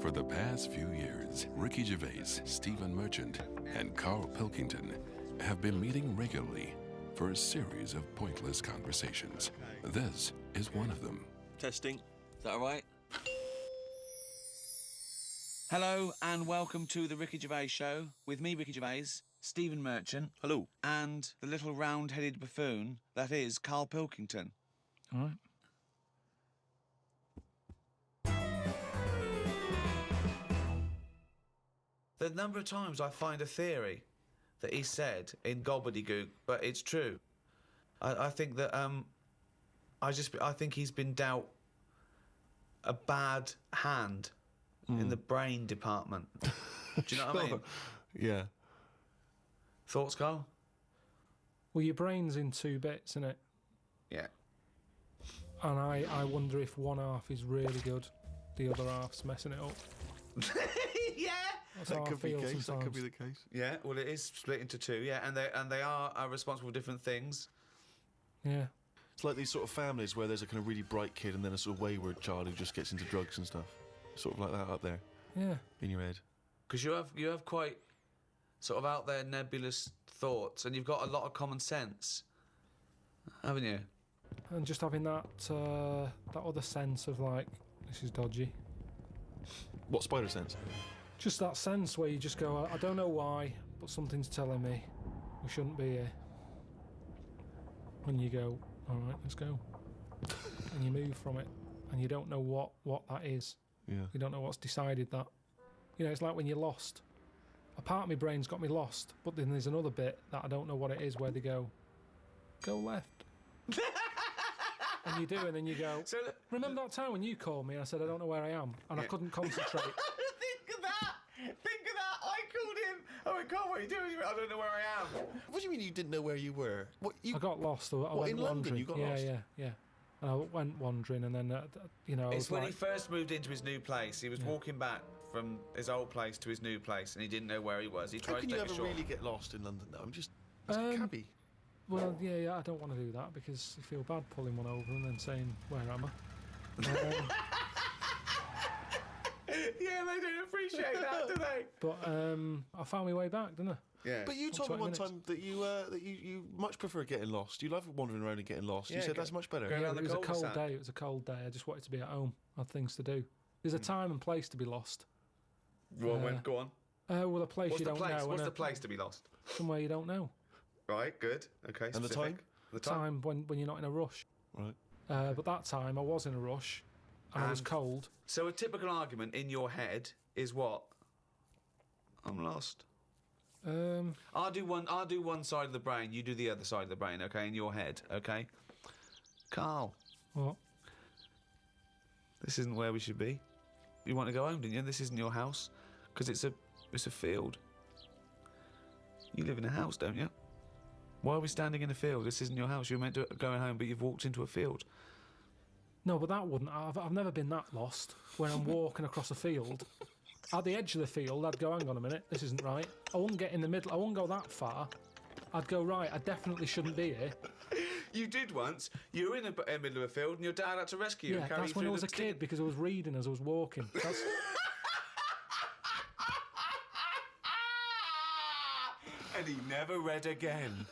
For the past few years, Ricky Gervais, Stephen Merchant, and Karl Pilkington have been meeting regularly for a series of pointless conversations. This is one of them. Testing. Is that all right? Hello and welcome to the Ricky Gervais Show with me, Ricky Gervais, Stephen Merchant. Hello. And the little round-headed buffoon that is Karl Pilkington. All right. The number of times I find a theory that he said in gobbledygook, but it's true. I think that I think he's been dealt a bad hand in the brain department. Do you know what I mean? Yeah. Thoughts, Karl? Well, your brain's in two bits, isn't it? Yeah. And I wonder if one half is really good, the other half's messing it up. Yeah. That's That how I could be feel the case. That sometimes. could be the case. Yeah. Well, it is split into two. Yeah, and they are responsible for different things. Yeah. It's like these sort of families where there's a kind of really bright kid and then a sort of wayward child who just gets into drugs and stuff. Sort of like that up there Yeah. in your head. Because you have quite sort of out there nebulous thoughts, and you've got a lot of common sense, haven't you? And just having that other sense of like, this is dodgy. What spider sense? Just that sense where you just go, I don't know why, but something's telling me we shouldn't be here. And you go, all right, let's go. And you move from it, and you don't know what that is. Yeah. You don't know what's decided that. You know, it's like when you're lost. A part of my brain's got me lost, but then there's another bit that I don't know what it is, where they go left. And you do, and then you go, remember that time when you called me and I said I don't know where I am, and I couldn't concentrate. Think of that! I called him. I went, Carl, what are you doing? He went, I don't know where I am. What do you mean you didn't know where you were? What you? I got lost. I What, went in London wandering. you got yeah, lost? Yeah. And I went wandering, and then, you know, I It's was when like, he first moved into his new place. He was walking back from his old place to his new place, and he didn't know where he was. He How tried can to you take a ever short. really get lost in London though? I'm just it's a cabbie. well, yeah, I don't want to do that because you feel bad pulling one over and then saying, where am I? Yeah, they don't appreciate that, do they? But I found my way back, didn't I? Yeah. But you told me 20 one minutes. time that you much prefer getting lost. You love wandering around and getting lost. Yeah, you said go- that's much better. go- Yeah, around it the was a cold cul-de-sac. day. It was a cold day. I just wanted to be at home. I had things to do. There's a time and place to be lost. Well, go on. Well, a place What's you the don't place? know. What's and the place to be lost? Somewhere you don't know. Right, good. Okay, And the specific. time? The time. Time when you're not in a rush. Right. But that time I was in a rush, and I was And- cold. So a typical argument in your head is what? I'm lost. I'll do one side of the brain, you do the other side of the brain, okay, in your head, okay? Karl, What? this isn't where we should be. You want to go home, didn't you? This isn't your house, because it's a field. You live in a house, don't you? Why are we standing in a field? This isn't your house. You're meant to be going home, but you've walked into a field. No, but that wouldn't. I've never been that lost. When I'm walking across a field, at the edge of the field, I'd go, hang on a minute, this isn't right. I wouldn't get in the middle. I wouldn't go that far. I'd go, right, I definitely shouldn't be here. You did once. You were in the middle of a field, and your dad had to rescue you Yeah, and carry you that's when I through was the a kid because I was reading as I was walking. That's, And he never read again.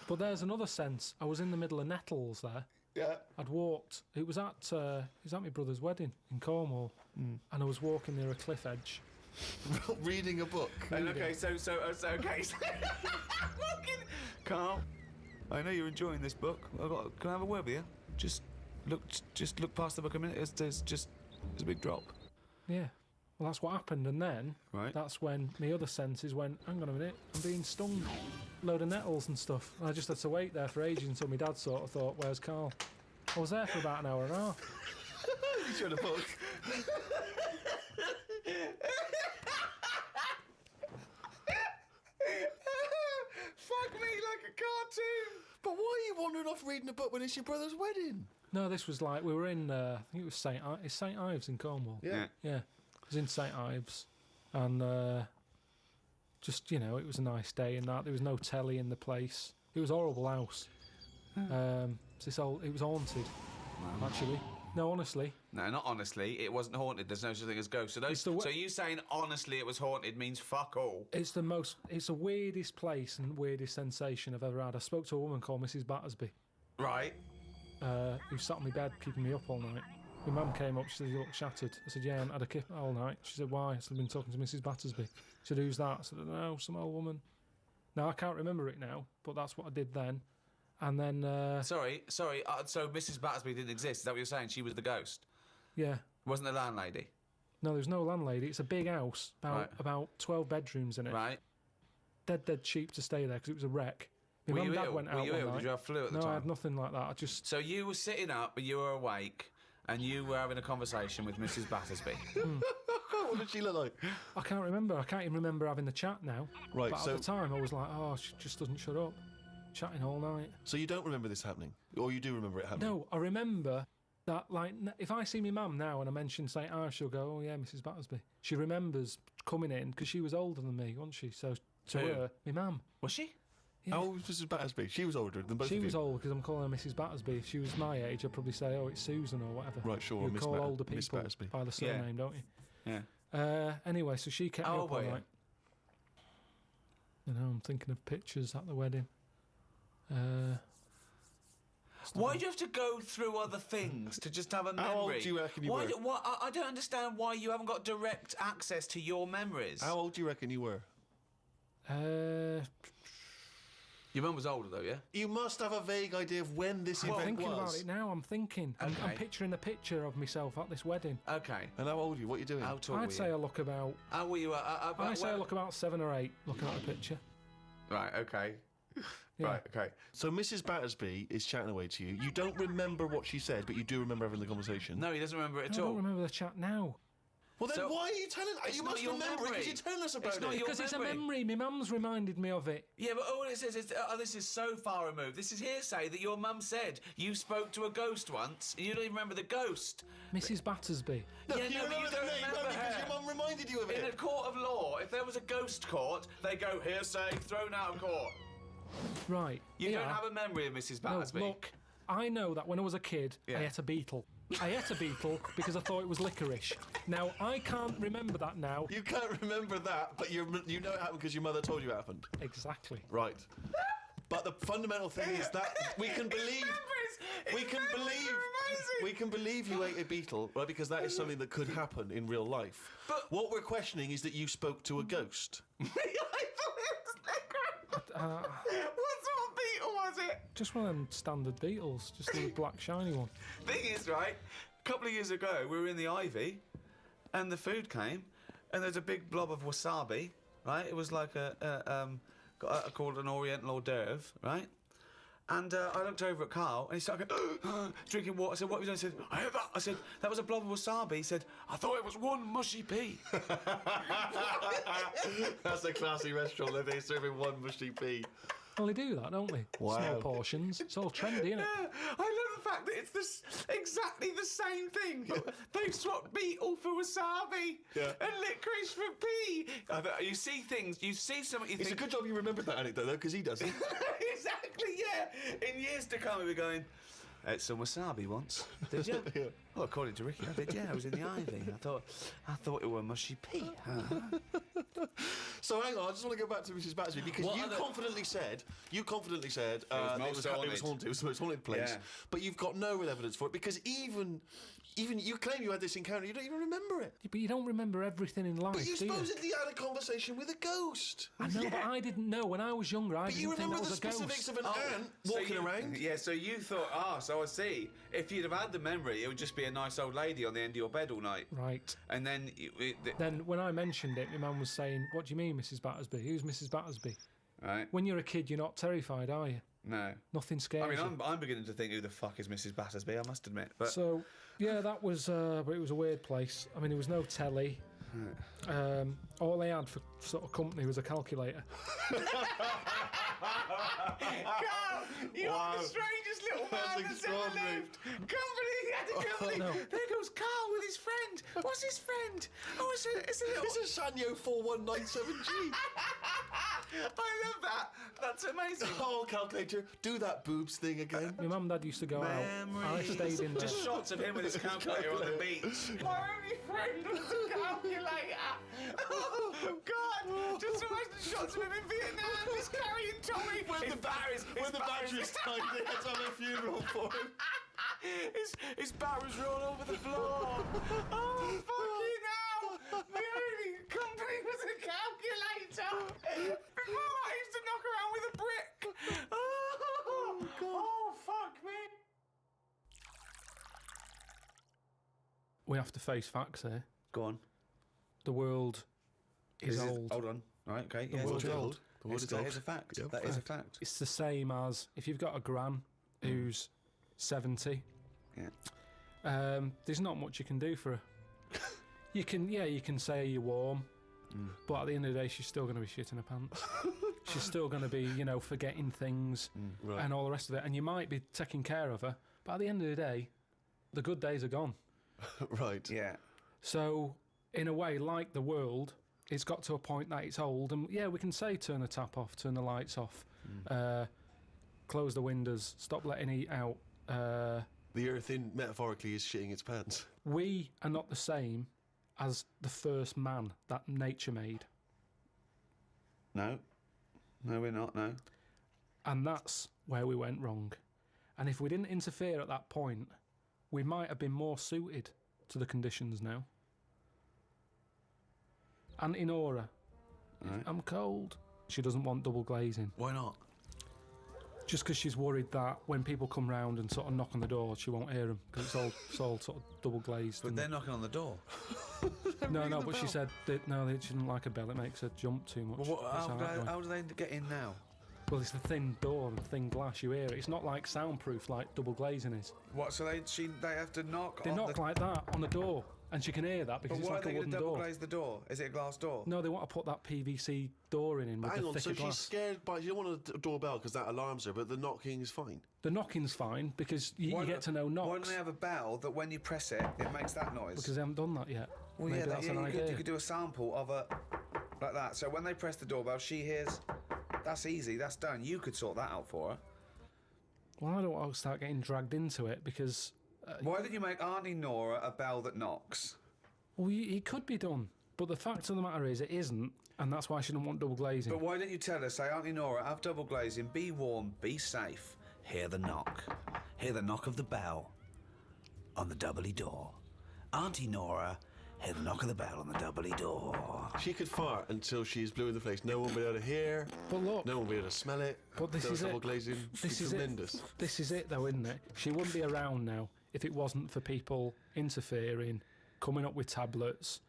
but there's another sense. I was in the middle of nettles there. Yeah. I'd walked. It was at my brother's wedding in Cornwall, and I was walking near a cliff edge. Reading a book. And okay, so okay. Fucking Karl, I know you're enjoying this book. Can I have a word with you? Just look past the book a minute. There's a big drop. Yeah. Well, that's what happened, and then Right. that's when my other senses went, hang on a minute, I'm being stung. Load of nettles and stuff. And I just had to wait there for ages until my dad sort of thought, where's Karl? I was there for about an hour and a half. You showed a book. Fuck me like a cartoon. But why are you wandering off reading a book when it's your brother's wedding? No, this was like, we were in, I think it was St Ives in Cornwall. Yeah. Yeah. It was in St Ives. And just, you know, it was a nice day and that. There was no telly in the place. It was a horrible house. It was haunted, actually. No, honestly. No, not honestly. It wasn't haunted. There's no such thing as ghosts. So, so you saying honestly it was haunted means fuck all. It's the weirdest place and weirdest sensation I've ever had. I spoke to a woman called Mrs. Battersby. Right. Who sat on my bed keeping me up all night. My mum came up, she said, "You look shattered." I said, "Yeah, I haven't had a kip all night." She said, "Why?" I said, "I've been talking to Mrs. Battersby." She said, "Who's that?" I said, "No, some old woman." Now, I can't remember it now, but that's what I did then. And then... Sorry. So Mrs. Battersby didn't exist. Is that what you're saying? She was the ghost? Yeah. Wasn't the landlady? No, there's no landlady. It's a big house, about 12 bedrooms in it. Right. Dead cheap to stay there because it was a wreck. My Were mum you and dad ill? went out Were you one ill? night. Did you have flu at the time? No, I had nothing like that. I just... So you were sitting up, but you were awake, and you were having a conversation with Mrs. Battersby. What did she look like? I can't remember. I can't even remember having the chat now. Right, But so- at the time, I was like, oh, she just doesn't shut up. Chatting all night. So you don't remember this happening? Or you do remember it happening? No, I remember that, like, if I see my mum now and I mention St. Ives, she'll go, "Oh, yeah, Mrs. Battersby." She remembers coming in because she was older than me, wasn't she? So to Who? her, my mum. Was she? Yeah. How old was Mrs. Battersby? She was older than both She of you. was old because I'm calling her Mrs. Battersby. If she was my age, I'd probably say, "Oh, it's Susan" or whatever. Right, sure, You Miss call older Miss people Battersby. by the surname, don't you? Yeah. Anyway, so she kept me How up old all were you? night. You know, I'm thinking of pictures at the wedding. Why do you have to go through other things to just have a memory? How old do you reckon you were? I don't understand why you haven't got direct access to your memories. How old do you reckon you were? Your mum was older, though, yeah? You must have a vague idea of when this I'm event thinking was. about it now. I'm thinking. I'm Okay. picturing a picture of myself at this wedding. Okay. And how old are you? What are you doing? How tall were I'd say you? I look about. How were you? I'd say I look about 7 or 8. Looking at the picture. Right, okay. Yeah. Right, okay. So Mrs. Battersby is chatting away to you. You don't remember what she said, but you do remember having the conversation. No, he doesn't remember it I at don't all. remember the chat now. Well, then So- why are you telling us? It's You not must your remember it memory. because you're telling us about It's not it. your Because it's a memory. memory. My mum's reminded me of it. Yeah, but all it says is, this is so far removed. This is hearsay that your mum said you spoke to a ghost once, and you don't even remember the ghost. Mrs. Battersby. No, Yeah, you no, but remember you the don't name remember only because her. your mum reminded you of In a it. court of law, if there was a ghost court, they go hearsay, thrown out of court. Right. You yeah. don't have a memory of Mrs. No, Battersby. look, I know that when I was a kid, Yeah. I ate a beetle. I ate a beetle because I thought it was licorice. Now, I can't remember that now. You can't remember that, but you know it happened because your mother told you it happened. Exactly. Right. But the fundamental thing is that we can believe you ate a beetle, right? Because that is something that could happen in real life. But- what we're questioning is that you spoke to a ghost. I thought it was licorice. What sort of beetle was it? Just one of them standard beetles, just a little black shiny one. Thing is, right, a couple of years ago, we were in the Ivy, and the food came, and there's a big blob of wasabi, right? It was like called an Oriental hors d'oeuvre, right? And I looked over at Karl, and he started going, drinking water. I said, "What have you done?" He said, "I heard that." I said, "That was a blob of wasabi." He said, "I thought it was one mushy pea." That's a classy restaurant that they're serving one mushy pea. Well, they do that, don't they? Wow. Small portions. It's all trendy, isn't it? Yeah, I love the fact that it's exactly the same thing. They've swapped beetle for wasabi Yeah. and licorice for pea. You see things, you see something, you It's a think... good job you remembered that anecdote, though, because he doesn't. Exactly, yeah. In years to come, we'll be going, ate some wasabi once. Did you? Yeah. Well, according to Ricky, I did, yeah. I was in the Ivy. I thought it were mushy pea. So hang on, I just want to go back to Mrs. Battersby because What you other- confidently said it was most haunted. It was the most haunted place. Yeah. But you've got no real evidence for it because even you claim you had this encounter, you don't even remember it. But you don't remember everything in life, But you do you? supposedly had a conversation with a ghost. I know, but I didn't know. When I was younger, I But you didn't think remember that the was a specifics ghost. of an ant walking around. Yeah, so you thought, so I see. If you'd have had the memory, it would just be a nice old lady on the end of your bed all night. Right. And then... Then when I mentioned it, my mum was saying, "What do you mean, Mrs. Battersby? Who's Mrs. Battersby?" Right? When you're a kid, you're not terrified, are you? No. Nothing scares I mean, you. I'm beginning to think who the fuck is Mrs. Battersby, I must admit. But So, yeah, that was, but it was a weird place. I mean, there was no telly. All they had for sort of company was a calculator. Carl, you Wow. are the strangest little That's man that's ever extraordinary. lived. Company, he had a company. No. There goes Carl with his friend. What's his friend? Oh, it's a little... It's a Sanyo 4197G. I love that. That's amazing. Oh, calculator, do that boobs thing again. My mum and dad used to go out. I stayed in there. Just shots of him with his calculator on the beach. My only friend was a calculator. Oh, God. Just imagine shots of him in Vietnam just carrying Tommy. When the batteries died, they had to have a funeral for him. His batteries were all over the floor. Oh, fucking hell. My only company was a calculator. Before I used to knock around with a brick. Oh, God. Oh, fuck me. We have to face facts here. Go on. The world is old. Hold on. Right, okay. The world's old. The world is That old. is a fact. Yep. That is a fact. It's the same as if you've got a gran who's 70. Yeah. There's not much you can do for her. You can say you're warm, but at the end of the day, she's still going to be shitting her pants. She's still going to be, forgetting things Right. and all the rest of it. And you might be taking care of her, but at the end of the day, the good days are gone. Right. Yeah. So, in a way, like the world, it's got to a point that it's old. And yeah, we can say turn the tap off, turn the lights off, close the windows, stop letting heat out. The earth, metaphorically, is shitting its pants. We are not the same as the first man that nature made. No. No, we're not, no. And that's where we went wrong. And if we didn't interfere at that point, we might have been more suited to the conditions now. Auntie Nora, Right. I'm cold. She doesn't want double glazing. Why not? Just because she's worried that when people come round and sort of knock on the door, she won't hear them because it's all sort of double glazed. But they're knocking on the door. No, but she said that she didn't like a bell. It makes her jump too much. Well, That's how that going. how do they get in now? Well, it's the thin door and thin glass. You hear it. It's not like soundproof like double glazing is. What? So they have to knock. They on knock the... like that on the door, and she can hear that because But it's why like are a they going wooden to double door. glaze the door? Is it a glass door? No, they want to put that PVC door in with Hang the on, so thicker glass. she's scared by... You don't want a doorbell because that alarms her, but the knocking is fine. The knocking's fine because you get to know knocks. Why don't they have a bell that when you press it, it makes that noise? Because they haven't done that yet. well, Maybe yeah, that's an you idea. could do a sample of a like that. So when they press the doorbell, she hears. That's easy. That's done. You could sort that out for her. Well, I don't want to start getting dragged into it because... Why didn't you make Auntie Nora a bell that knocks? Well, it could be done. But the fact of the matter is it isn't, and that's why she didn't want double glazing. But why didn't you tell her, say, Auntie Nora, have double glazing, be warm, be safe. Hear the knock. Hear the knock of the bell on the doubly door. Auntie Nora, hear the knock of the bell on the doubly door. She could fart until she's blue in the face. No one will be able to hear. But look... No one will be able to smell it. But this There was is double it. glazing. This is tremendous. it. This is it, though, isn't it? She wouldn't be around now if it wasn't for people interfering, coming up with tablets,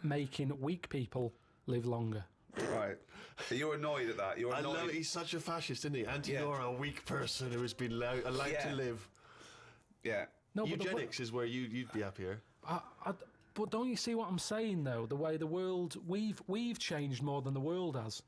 making weak people live longer. Right. You're annoyed at that. You're I annoyed. love it. He's such a fascist, isn't he? Auntie Yeah. Nora, a weak person who has been allowed Yeah. to live. Yeah. No, but Eugenics is where you'd be happier. but don't you see what I'm saying, though? The way the world... We've changed more than the world has.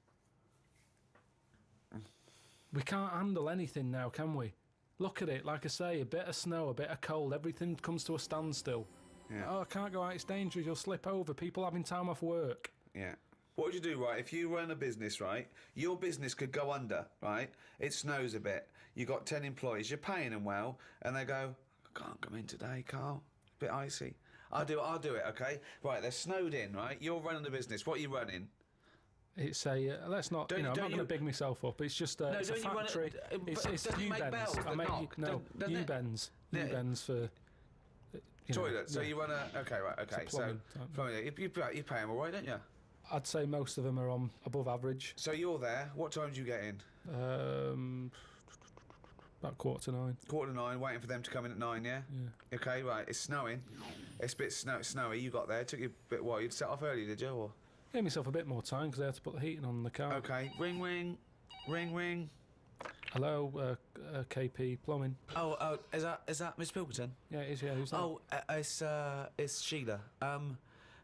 We can't handle anything now, can we? Look at it, like I say, a bit of snow, a bit of cold, everything comes to a standstill. Yeah. Oh, I can't go out, it's dangerous, you'll slip over, people having time off work. Yeah. What would you do, right? If you run a business, right? Your business could go under, right? It snows a bit. You got 10 employees. You're paying them well, and they go, "I can't come in today, Karl. A bit icy." I'll do it. Okay. Right. They're snowed in, right? You're running the business. What are you running? It's a let's not. Don't- I'm not don't going to you- big myself up. It's just it's a don't you run it- factory. but It's doesn't it make U-bends. bells that knock? Doesn't it? U-bends. Yeah. U-bends for Toilet. So yeah. you run a. Okay. Right. Okay. It's a So plumbing type. plumbing. You pay them all right, don't you? I'd say most of them are on above average. So you're there. What time do you get in? About 8:45. 8:45. Waiting for them to come in at 9. Yeah. Yeah. Okay. Right. It's snowing. It's a bit snowy. You got there. It took you a bit while. You'd set off early, did you? Or? Gave myself a bit more time because I had to put the heating on the car. Okay. Ring, ring, ring, ring. Hello, KP Plumbing. Oh, is that Miss Pilkington? Yeah, it is. Yeah, who's that? Oh, it's Sheila.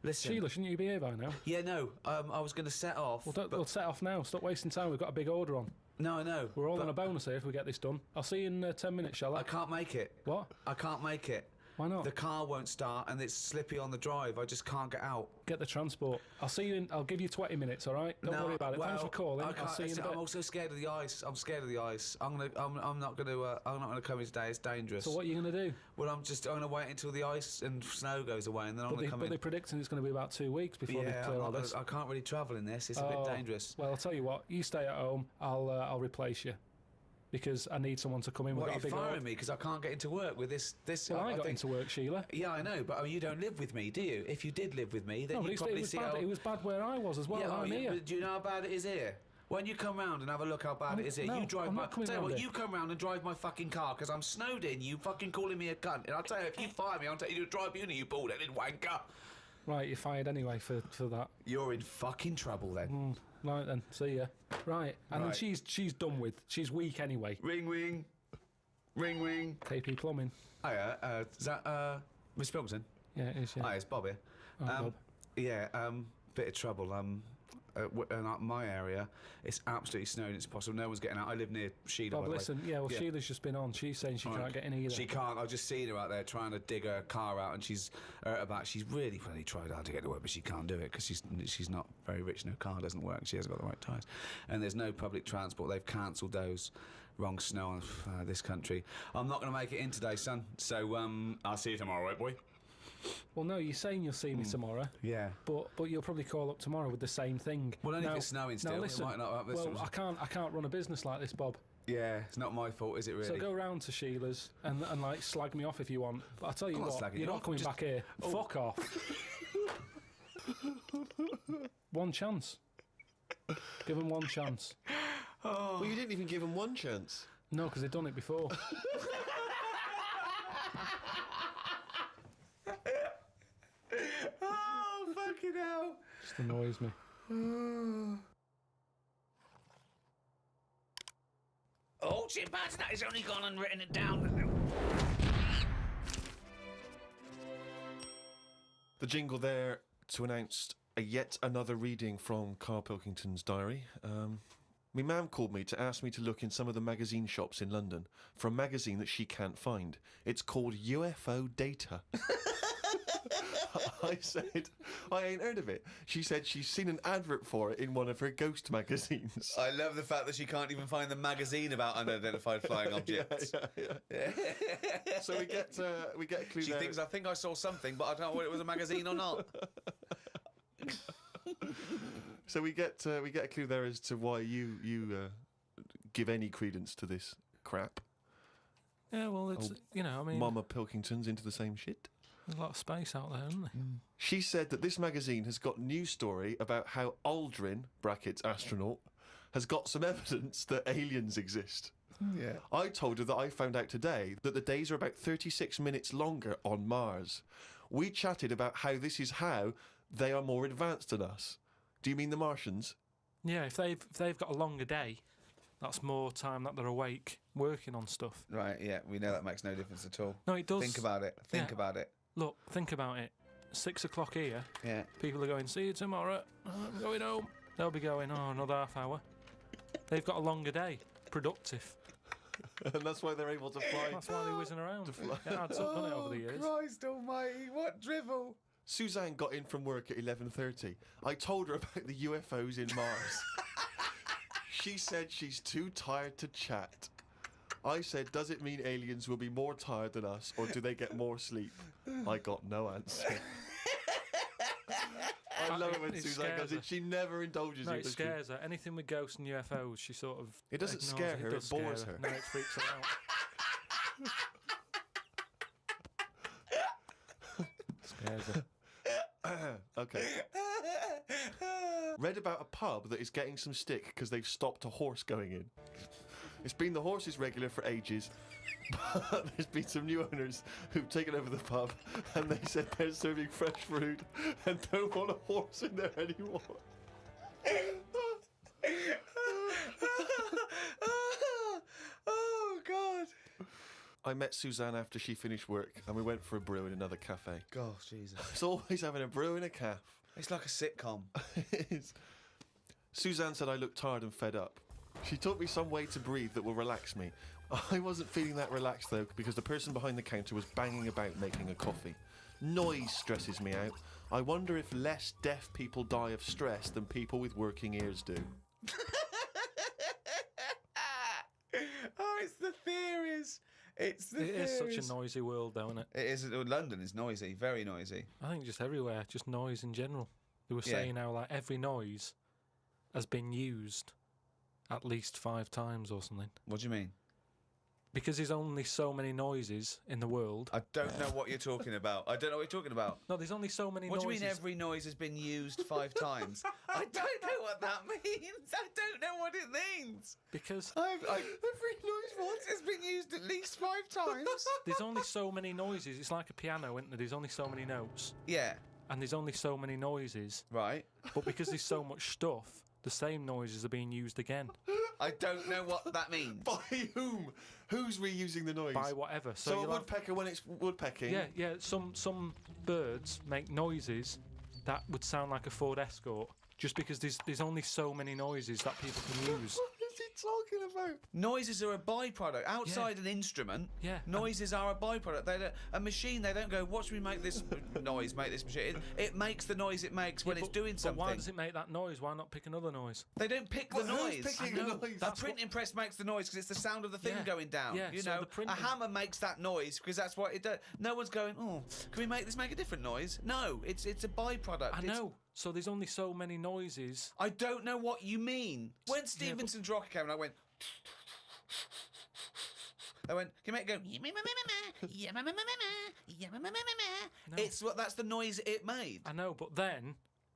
Listen. Sheila, shouldn't you be here by now? Yeah, no. I was going to set off. We'll set off now. Stop wasting time. We've got a big order on. No, I know. We're all but on a bonus here if we get this done. I'll see you in 10 minutes, shall I? I can't make it. What? I can't make it. Why not? The car won't start and it's slippy on the drive. I just can't get out. Get the transport. I'll see you in... I'll give you 20 minutes, all right? Don't worry about it. Thanks for calling. I'll see you in a bit. I'm also scared of the ice. I'm scared of the ice. I'm not gonna come in today. It's dangerous. So what are you going to do? Well, I'm gonna wait until the ice and snow goes away, and then I'm gonna come in. But they're predicting it's going to be about 2 weeks before they clear all this. I can't really travel in this. It's a bit dangerous. Well, I'll tell you what. You stay at home. I'll replace you. Because I need someone to come in with that big... What, are you firing me because I can't get into work with this... Well, I got into work, Sheila. Yeah, I know, but you don't live with me, do you? If you did live with me, then you'd probably see it was bad where I was as well. I'm here. But do you know how bad it is here? When you come round and have a look how bad it is here, no, you drive I'm my... not coming Tell you round what, here. you come round and drive my fucking car because I'm snowed in, you fucking calling me a cunt. And I'll tell you, if you fire me, I'll tell you to drive you, you bald-headed wanker. Right, you're fired anyway for that. You're in fucking trouble then. Right then, see ya. Right, and then Right. she's done with. She's weak anyway. Ring, ring. Ring, ring. KP Plumbing. Hiya, is that, Miss Pilkington? Yeah, it is, yeah. Hi, it's Bob here. Oh, Bob. Yeah, bit of trouble. In my area, it's absolutely snowed. It's impossible. No one's getting out. I live near Sheila. Bob, by the way. listen, Sheila's just been on. She's saying she can't get in either. She can't. I've just seen her out there trying to dig her car out, and she's she's really tried hard to get to work, but she can't do it because she's not very rich and her car doesn't work. She hasn't got the right tyres, and there's no public transport. They've cancelled those. Wrong snow on this country. I'm not going to make it in today, son. So I'll see you tomorrow, right, boy? Well, no, you're saying you'll see me tomorrow. Yeah. But you'll probably call up tomorrow with the same thing. Well, only if it's snowing still. Now, listen, it might not have this. I can't run a business like this, Bob. Yeah, it's not my fault, is it really? So go round to Sheila's and like slag me off if you want. But I'll tell you what, you're not coming back here. Fuck off. One chance. Give him one chance. Well, you didn't even give him one chance. No, because they've done it before. Oh, fucking hell. Just annoys me. Oh, chimpanzee, that has only gone and written it down. The jingle there to announce yet another reading from Karl Pilkington's diary. My mum called me to ask me to look in some of the magazine shops in London for a magazine that she can't find. It's called UFO Data. I said, I ain't heard of it. She said she's seen an advert for it in one of her ghost magazines. I love the fact that she can't even find the magazine about unidentified flying objects. Yeah. So we get a clue She there. thinks, I think I saw something, but I don't know whether it was a magazine or not. So we get a clue there as to why you give any credence to this crap. Yeah, well, it's, I mean... Mama Pilkington's into the same shit. There's a lot of space out there, isn't there? She said that this magazine has got news story about how Aldrin, brackets astronaut, has got some evidence that aliens exist. Yeah. I told her that I found out today that the days are about 36 minutes longer on Mars. We chatted about how this is how they are more advanced than us. Do you mean the Martians? Yeah, if they've got a longer day, that's more time that they're awake working on stuff. Right, yeah, we know that makes no difference at all. No, it does. Think about it. Think Yeah. about it. Look, think about it. 6 o'clock here. Yeah. People are going, see you tomorrow. I'm going home. They'll be going, another half hour. They've got a longer day. Productive. And that's why they're able to fly. That's why they're whizzing around. It adds up, doesn't it, over the years? Christ almighty, what drivel. Suzanne got in from work at 11:30. I told her about the UFOs in Mars. She said she's too tired to chat. I said, does it mean aliens will be more tired than us, or do they get more sleep? I got no answer. I love it when Suzanne goes in. She never indulges No, you. it scares her. Anything with ghosts and UFOs, she sort of... It doesn't ignores scare her, does it bores scare her. No, it freaks her out. Scares her. Okay. Read about a pub that is getting some stick because they've stopped a horse going in. It's been the horse's regular for ages, but there's been some new owners who've taken over the pub and they said they're serving fresh food and don't want a horse in there anymore. Oh, God. I met Suzanne after she finished work and we went for a brew in another cafe. Gosh, Jesus. It's always having a brew in a calf. It's like a sitcom. It is. Suzanne said I looked tired and fed up. She taught me some way to breathe that will relax me. I wasn't feeling that relaxed, though, because the person behind the counter was banging about making a coffee. Noise stresses me out. I wonder if less deaf people die of stress than people with working ears do. Oh, it's the theories. It's the It is theories. such a noisy world, though, isn't it? It is. London is noisy, very noisy. I think just everywhere, just noise in general. They were Yeah. saying how like every noise has been used at least 5 times or something. What do you mean? Because there's only so many noises in the world. I don't know what you're talking about. I don't know what you're talking about. No, there's only so many What noises. do you mean every noise has been used 5 times? I don't know what that means. I don't know what it means. Because Every noise once has been used at least 5 times. there's only so many noises. It's like a piano, isn't there? There's only so many notes. Yeah, And there's only so many noises. right. But because there's so much stuff, the same noises are being used again. I don't know what that means. By whom? Who's reusing the noise? By whatever. So a you'll have- woodpecker when it's woodpecking? Yeah. Some birds make noises that would sound like a Ford Escort, just because there's only so many noises that people can use. What is he talking about? Noises are a byproduct. Outside an instrument, Yeah, noises are a byproduct. A machine, they don't go, watch me make this noise, make this machine. It makes the noise it makes when Yeah, it's doing but something. why does it make that noise? Why not pick another noise? They don't pick the Well, who's noise. picking the noise? The That's printing press makes the noise because it's the sound of the thing Yeah, going down. yeah, You so know, the printing- a hammer makes that noise because that's what it does. No one's going, oh, can we make this make a different noise? No, it's a byproduct. I It's- know. So there's only so many noises. I don't know what you mean. When Stevenson's rocket came and I went, can you make it go? It's what that's the noise it made. I know, but then,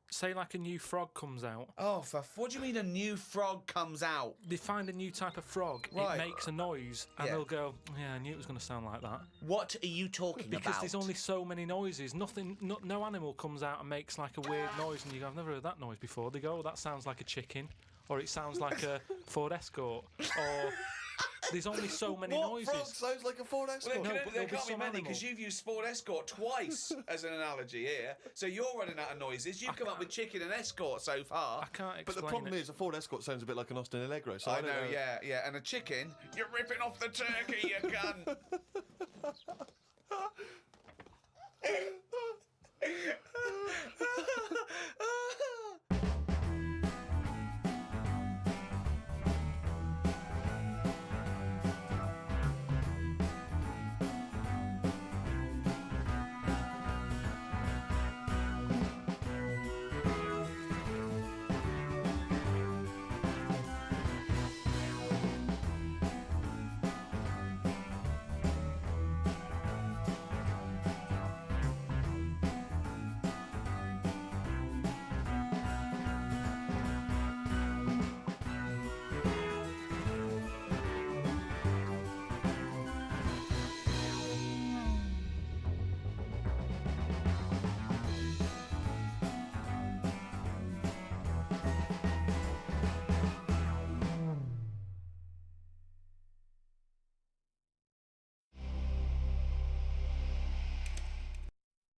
say like a new frog comes out. Oh, what do you mean a new frog comes out? They find a new type of frog. Right. It makes a noise, and Yeah. they'll go, "Yeah, I knew it was going to sound like that." What are you talking Because about? there's only so many noises. No animal comes out and makes like a weird noise, and you go, "I've never heard that noise before." They go, "Oh, that sounds like a chicken," or "It sounds like a Ford Escort," or there's only so many What noises. frog sounds like a Ford Escort? No, but there there'll be can't be some many animal. because you've used Ford Escort twice as an analogy here. So you're running out of noises. You've come up with chicken and Escort so far. I can't explain But the problem it. is, a Ford Escort sounds a bit like an Austin Allegro. So I I don't know, yeah. And a chicken, you're ripping off the turkey, you cunt.